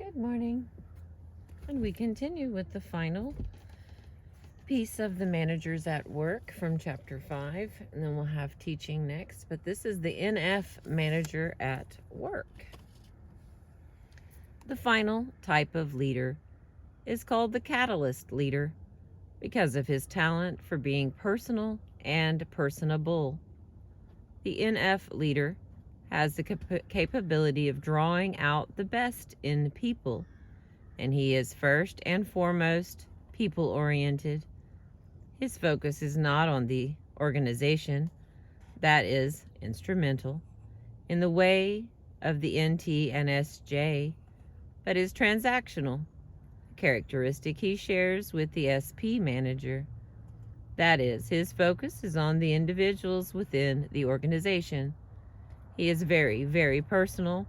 Good morning. And we continue with the final piece of the managers at work from chapter 5, and then we'll have teaching next. But this is the NF manager at work. The final type of leader is called the catalyst leader because of his talent for being personal and personable. The NF leader has the capability of drawing out the best in people, and he is first and foremost people-oriented. His focus is not on the organization, that is instrumental, in the way of the NT and SJ, but is transactional, a characteristic he shares with the SP manager. That is, his focus is on the individuals within the organization. He is very, very personal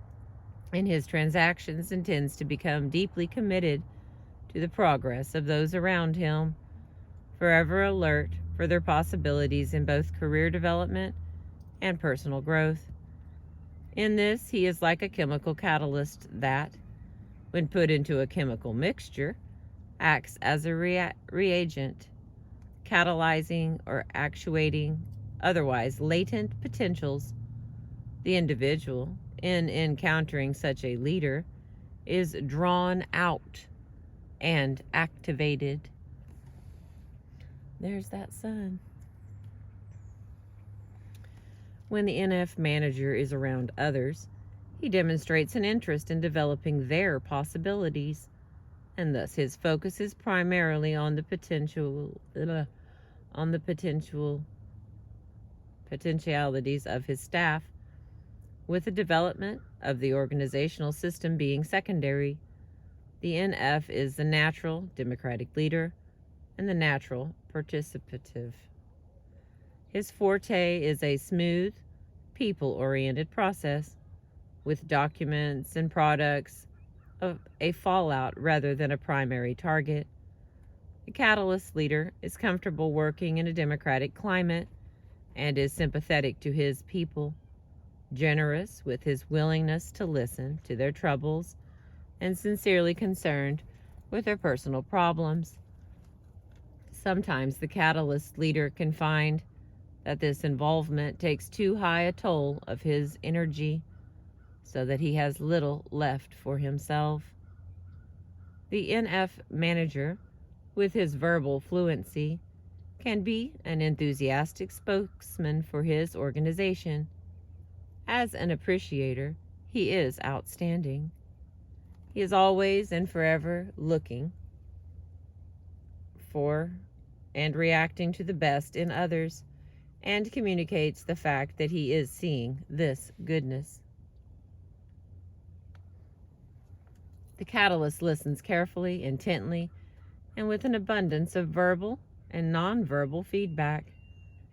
in his transactions and tends to become deeply committed to the progress of those around him, forever alert for their possibilities in both career development and personal growth. In this, he is like a chemical catalyst that, when put into a chemical mixture, acts as a reagent, catalyzing or actuating otherwise latent potentials. The individual, in encountering such a leader, is drawn out and activated. There's that sun. When the NF manager is around others, he demonstrates an interest in developing their possibilities, and thus his focus is primarily on the potentialities of his staff, with the development of the organizational system being secondary. The NF is the natural democratic leader and the natural participative. His forte is a smooth, people-oriented process, with documents and products of a fallout rather than a primary target. The catalyst leader is comfortable working in a democratic climate and is sympathetic to his people, generous with his willingness to listen to their troubles, and sincerely concerned with their personal problems. Sometimes the catalyst leader can find that this involvement takes too high a toll of his energy, so that he has little left for himself. The NF manager, with his verbal fluency, can be an enthusiastic spokesman for his organization. As an appreciator, he is outstanding. He is always and forever looking for and reacting to the best in others, and communicates the fact that he is seeing this goodness. The catalyst listens carefully, intently, and with an abundance of verbal and nonverbal feedback,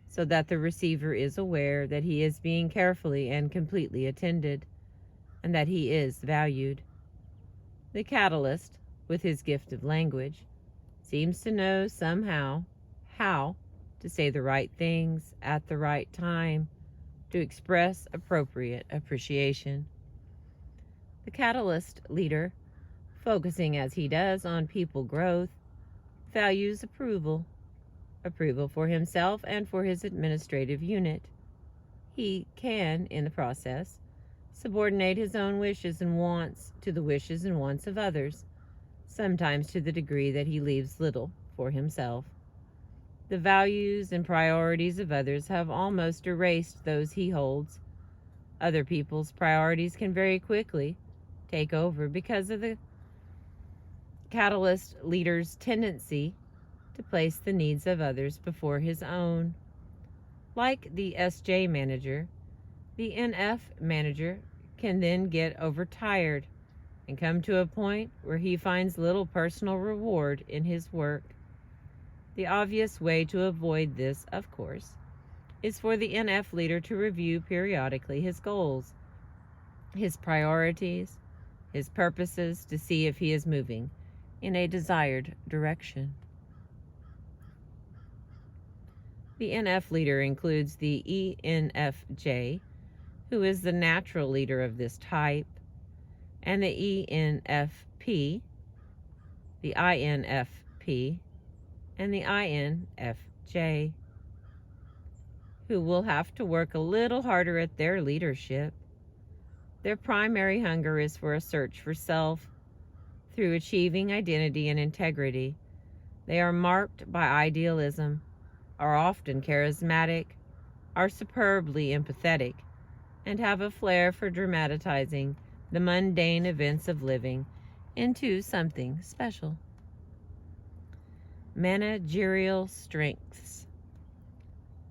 so that the receiver is aware that he is being carefully and completely attended, and that he is valued. The catalyst, with his gift of language, seems to know somehow how to say the right things at the right time to express appropriate appreciation. The catalyst leader, focusing as he does on people growth, values approval for himself and for his administrative unit. He can, in the process, subordinate his own wishes and wants to the wishes and wants of others, sometimes to the degree that he leaves little for himself. The values and priorities of others have almost erased those he holds. Other people's priorities can very quickly take over because of the catalyst leader's tendency to place the needs of others before his own. Like the SJ manager, the NF manager can then get overtired and come to a point where he finds little personal reward in his work. The obvious way to avoid this, of course, is for the NF leader to review periodically his goals, his priorities, his purposes, to see if he is moving in a desired direction. The NF leader includes the ENFJ, who is the natural leader of this type, and the ENFP, P, the INFP, and the INFJ, who will have to work a little harder at their leadership. Their primary hunger is for a search for self through achieving identity and integrity. They are marked by idealism, are often charismatic, are superbly empathetic, and have a flair for dramatizing the mundane events of living into something special. Managerial strengths.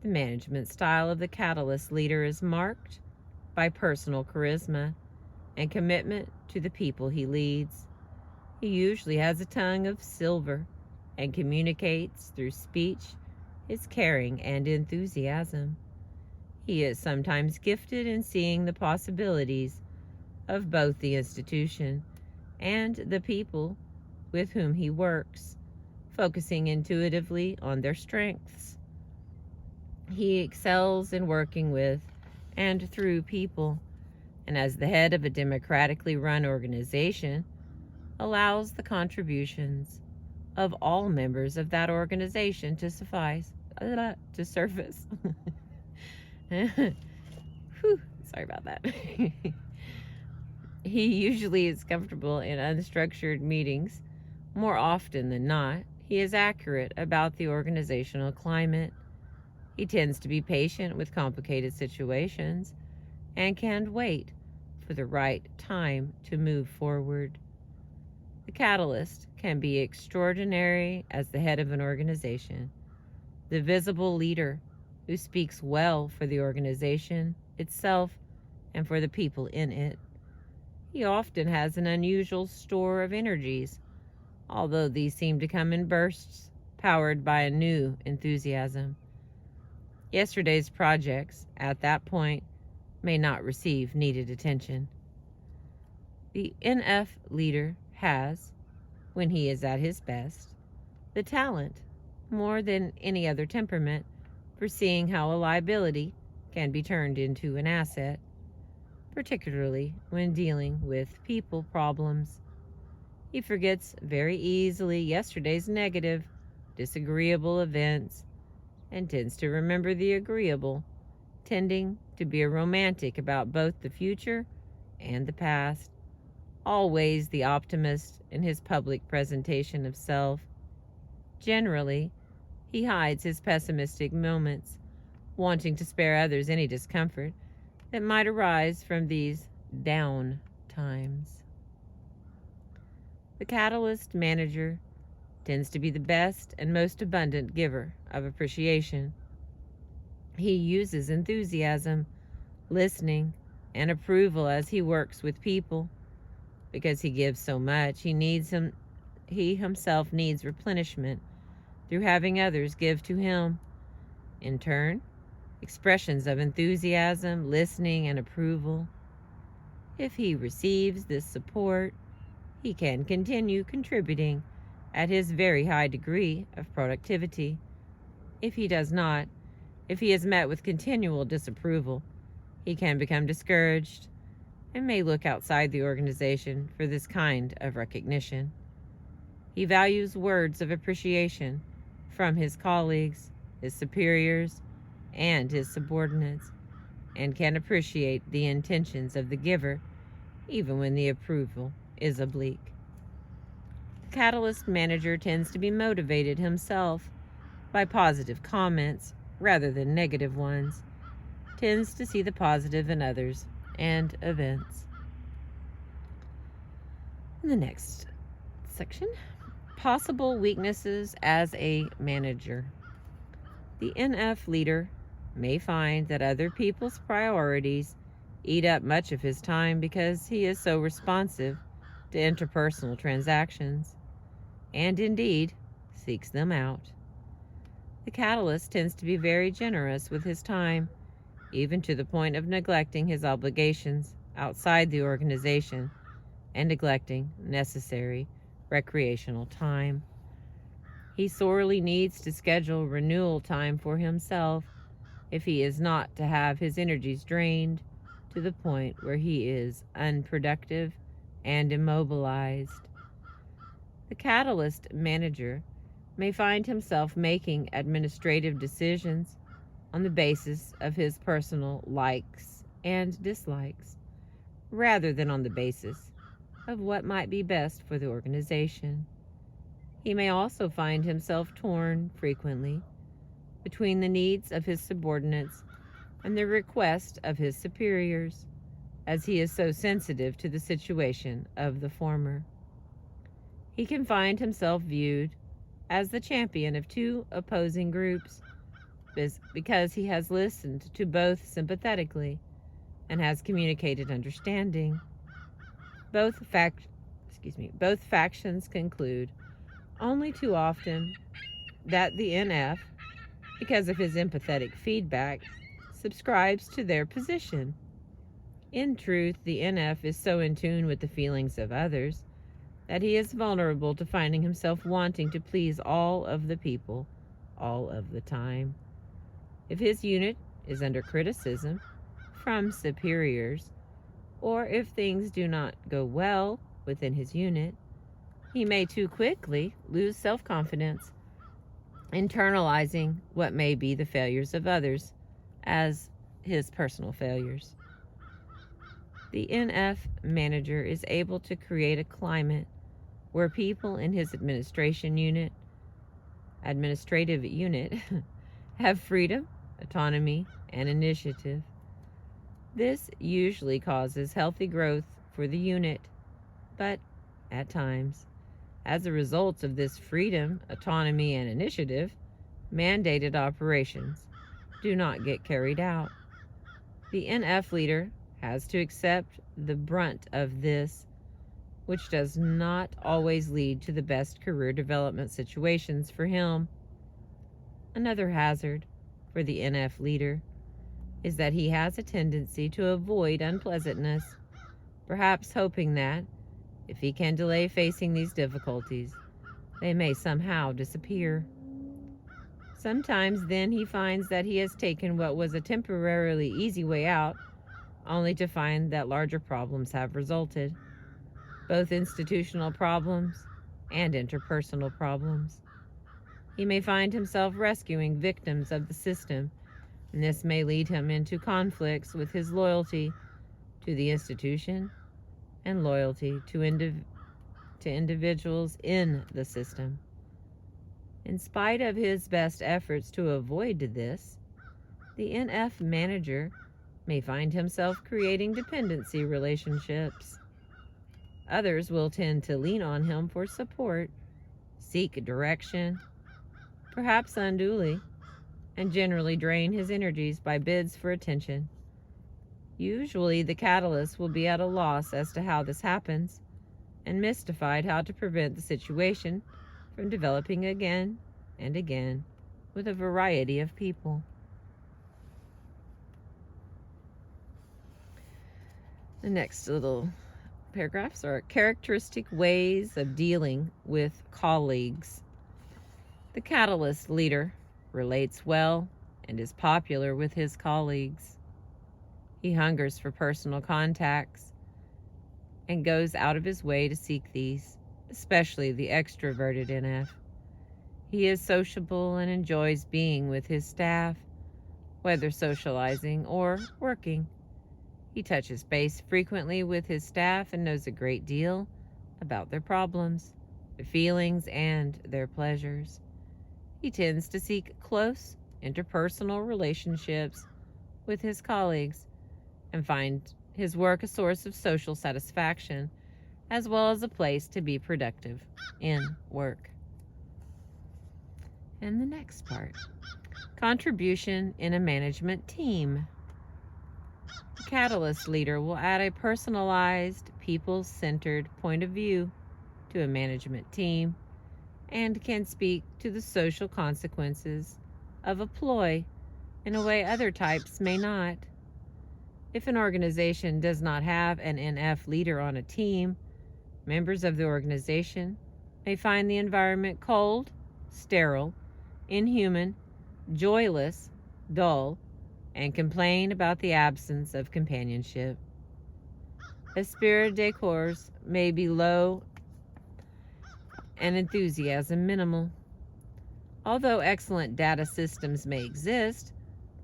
The management style of the catalyst leader is marked by personal charisma and commitment to the people he leads. He usually has a tongue of silver and communicates through speech his caring and enthusiasm. He is sometimes gifted in seeing the possibilities of both the institution and the people with whom he works, focusing intuitively on their strengths. He excels in working with and through people, and as the head of a democratically run organization, allows the contributions of all members of that organization to surface. Whew, sorry about that. He usually is comfortable in unstructured meetings. More often than not, he is accurate about the organizational climate. He tends to be patient with complicated situations and can wait for the right time to move forward. The catalyst can be extraordinary as the head of an organization, the visible leader who speaks well for the organization itself and for the people in it. He often has an unusual store of energies, although these seem to come in bursts, powered by a new enthusiasm. Yesterday's projects, at that point, may not receive needed attention. The NF leader has, when he is at his best, the talent, more than any other temperament, for seeing how a liability can be turned into an asset, particularly when dealing with people problems. He forgets very easily yesterday's negative, disagreeable events and tends to remember the agreeable, tending to be a romantic about both the future and the past, always the optimist in his public presentation of self. Generally, he hides his pessimistic moments, wanting to spare others any discomfort that might arise from these down times. The catalyst manager tends to be the best and most abundant giver of appreciation. He uses enthusiasm, listening, and approval as he works with people. Because he gives so much, he himself needs replenishment through having others give to him. In turn, expressions of enthusiasm, listening, and approval. If he receives this support, he can continue contributing at his very high degree of productivity. If he does not, if he is met with continual disapproval, he can become discouraged and may look outside the organization for this kind of recognition. He values words of appreciation from his colleagues, his superiors, and his subordinates, and can appreciate the intentions of the giver even when the approval is oblique. The catalyst manager tends to be motivated himself by positive comments rather than negative ones, tends to see the positive in others and events. In the next section, possible weaknesses as a manager. The NF leader may find that other people's priorities eat up much of his time because he is so responsive to interpersonal transactions, and indeed seeks them out. The catalyst tends to be very generous with his time, even to the point of neglecting his obligations outside the organization and neglecting necessary recreational time. He sorely needs to schedule renewal time for himself if he is not to have his energies drained to the point where he is unproductive and immobilized. The catalyst manager may find himself making administrative decisions on the basis of his personal likes and dislikes, rather than on the basis of what might be best for the organization. He may also find himself torn frequently between the needs of his subordinates and the request of his superiors, as he is so sensitive to the situation of the former. He can find himself viewed as the champion of two opposing groups because he has listened to both sympathetically and has communicated understanding. Both factions conclude only too often that the NF, because of his empathetic feedback, subscribes to their position. In truth, the NF is so in tune with the feelings of others that he is vulnerable to finding himself wanting to please all of the people all of the time. If his unit is under criticism from superiors, or if things do not go well within his unit, he may too quickly lose self-confidence, internalizing what may be the failures of others as his personal failures. The NF manager is able to create a climate where people in his administrative unit have freedom, autonomy, and initiative. This usually causes healthy growth for the unit, but at times, as a result of this freedom, autonomy, and initiative, mandated operations do not get carried out. The NF leader has to accept the brunt of this, which does not always lead to the best career development situations for him. Another hazard for the NF leader is that he has a tendency to avoid unpleasantness, perhaps hoping that, if he can delay facing these difficulties, they may somehow disappear. Sometimes then he finds that he has taken what was a temporarily easy way out, only to find that larger problems have resulted, both institutional problems and interpersonal problems. He may find himself rescuing victims of the system, and this may lead him into conflicts with his loyalty to the institution and loyalty to individuals in the system. In spite of his best efforts to avoid this, the NF manager may find himself creating dependency relationships. Others will tend to lean on him for support, seek direction, perhaps unduly, and generally drain his energies by bids for attention. Usually the catalyst will be at a loss as to how this happens, and mystified how to prevent the situation from developing again and again with a variety of people. The next little paragraphs are characteristic ways of dealing with colleagues. The catalyst leader relates well and is popular with his colleagues. He hungers for personal contacts and goes out of his way to seek these, especially the extroverted NF. He is sociable and enjoys being with his staff, whether socializing or working. He touches base frequently with his staff and knows a great deal about their problems, their feelings, and their pleasures. He tends to seek close interpersonal relationships with his colleagues and find his work a source of social satisfaction, as well as a place to be productive in work. And the next part, contribution in a management team. The catalyst leader will add a personalized, people-centered point of view to a management team and can speak to the social consequences of a ploy in a way other types may not. If an organization does not have an NF leader on a team, members of the organization may find the environment cold, sterile, inhuman, joyless, dull, and complain about the absence of companionship. Esprit de corps may be low and enthusiasm minimal. Although excellent data systems may exist,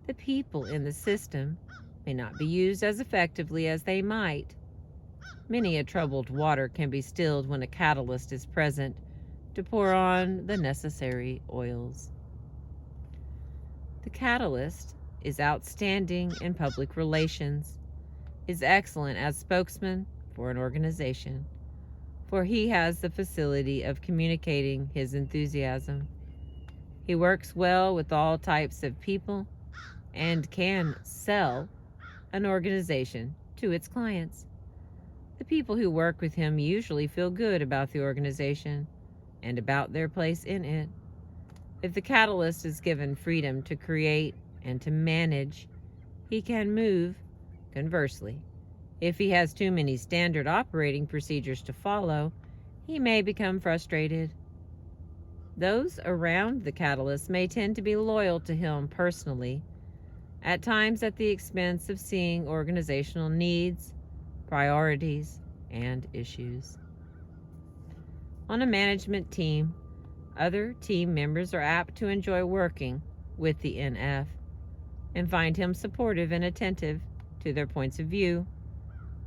the people in the system may not be used as effectively as they might. Many a troubled water can be stilled when a catalyst is present to pour on the necessary oils. The catalyst is outstanding in public relations, is excellent as spokesman for an organization, for he has the facility of communicating his enthusiasm. He works well with all types of people and can sell an organization to its clients. The people who work with him usually feel good about the organization and about their place in it. If the catalyst is given freedom to create and to manage, he can move. Conversely, if he has too many standard operating procedures to follow, he may become frustrated. Those around the catalyst may tend to be loyal to him personally, at times at the expense of seeing organizational needs, priorities, and issues. On a management team, other team members are apt to enjoy working with the NF and find him supportive and attentive to their points of view.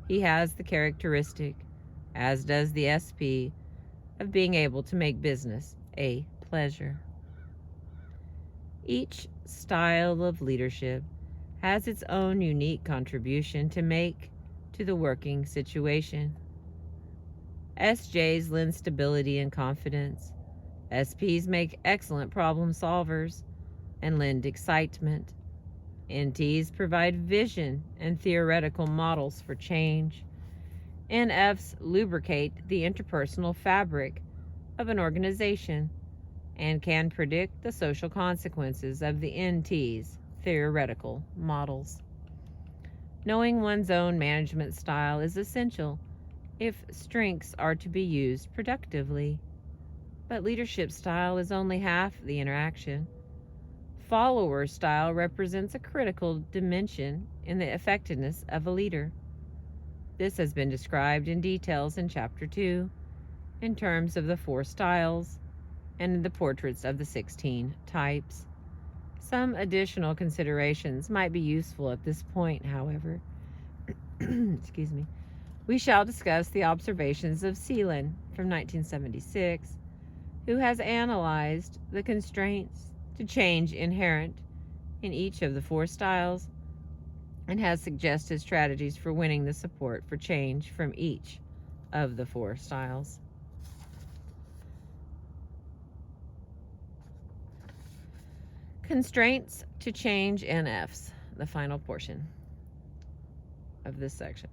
He has the characteristic, as does the SP, of being able to make business a pleasure. Each style of leadership has its own unique contribution to make to the working situation. SJs lend stability and confidence. SPs make excellent problem solvers and lend excitement. NTs provide vision and theoretical models for change. NFs lubricate the interpersonal fabric of an organization and can predict the social consequences of the NT's theoretical models. Knowing one's own management style is essential if strengths are to be used productively. But leadership style is only half the interaction. Follower style represents a critical dimension in the effectiveness of a leader. This has been described in details in Chapter 2, in terms of the 4 styles, and in the portraits of the 16 types. Some additional considerations might be useful at this point, however. Excuse me. We shall discuss the observations of Seelan from 1976, who has analyzed the constraints to change inherent in each of the 4 styles and has suggested strategies for winning the support for change from each of the 4 styles. Constraints to change NFs, the final portion of this section.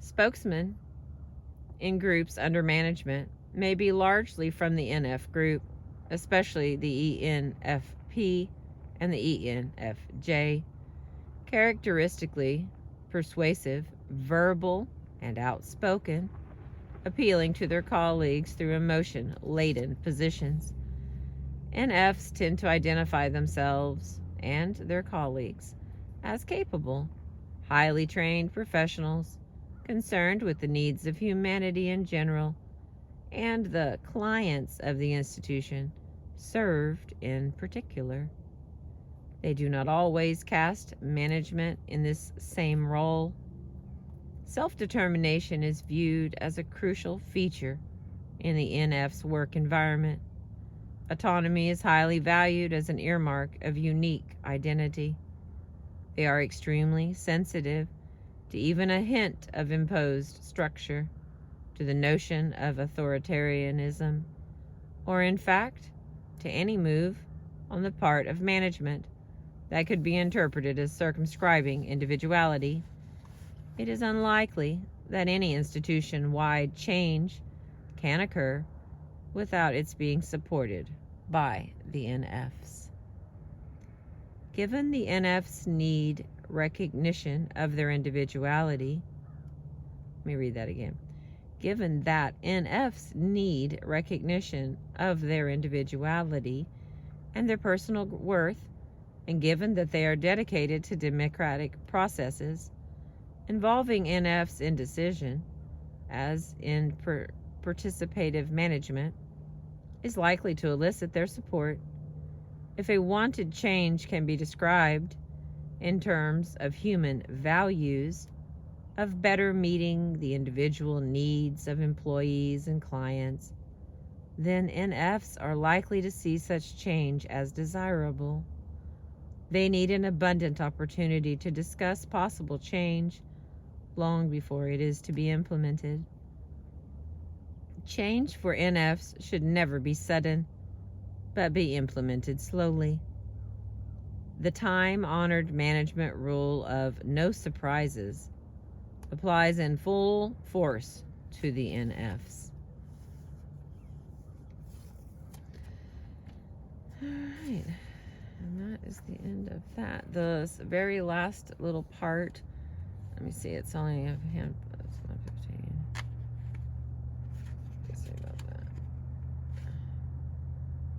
Spokesmen in groups under management may be largely from the NF group, especially the ENFP and the ENFJ. Characteristically persuasive, verbal, and outspoken, appealing to their colleagues through emotion-laden positions. NFs tend to identify themselves and their colleagues as capable, highly trained professionals concerned with the needs of humanity in general and the clients of the institution served in particular. They do not always cast management in this same role. Self-determination is viewed as a crucial feature in the NF's work environment. Autonomy is highly valued as an earmark of unique identity. They are extremely sensitive to even a hint of imposed structure, to the notion of authoritarianism, or in fact, to any move on the part of management that could be interpreted as circumscribing individuality. It is unlikely that any institution-wide change can occur without its being supported by the NFs. Given the NFs need recognition of their individuality, let me read that again. Given that NFs need recognition of their individuality and their personal worth, and given that they are dedicated to democratic processes involving NFs in decision, as in participative management, is likely to elicit their support. If a wanted change can be described in terms of human values, of better meeting the individual needs of employees and clients, then NFs are likely to see such change as desirable. They need an abundant opportunity to discuss possible change long before it is to be implemented. Change for NFs should never be sudden, but be implemented slowly. The time-honored management rule of no surprises applies in full force to the NFs. All right, and that is the end of that. The very last little part, let me see, it's only a hand, it's 1:15. Let's see about that.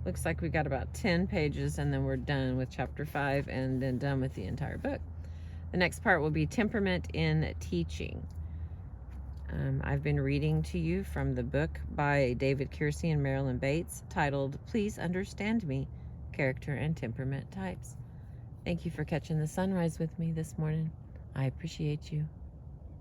Looks like we got about 10 pages and then we're done with chapter 5 and then done with the entire book. The next part will be Temperament in Teaching. I've been reading to you from the book by David Kiersey and Marilyn Bates titled Please Understand Me, Character and Temperament Types. Thank you for catching the sunrise with me this morning. I appreciate you.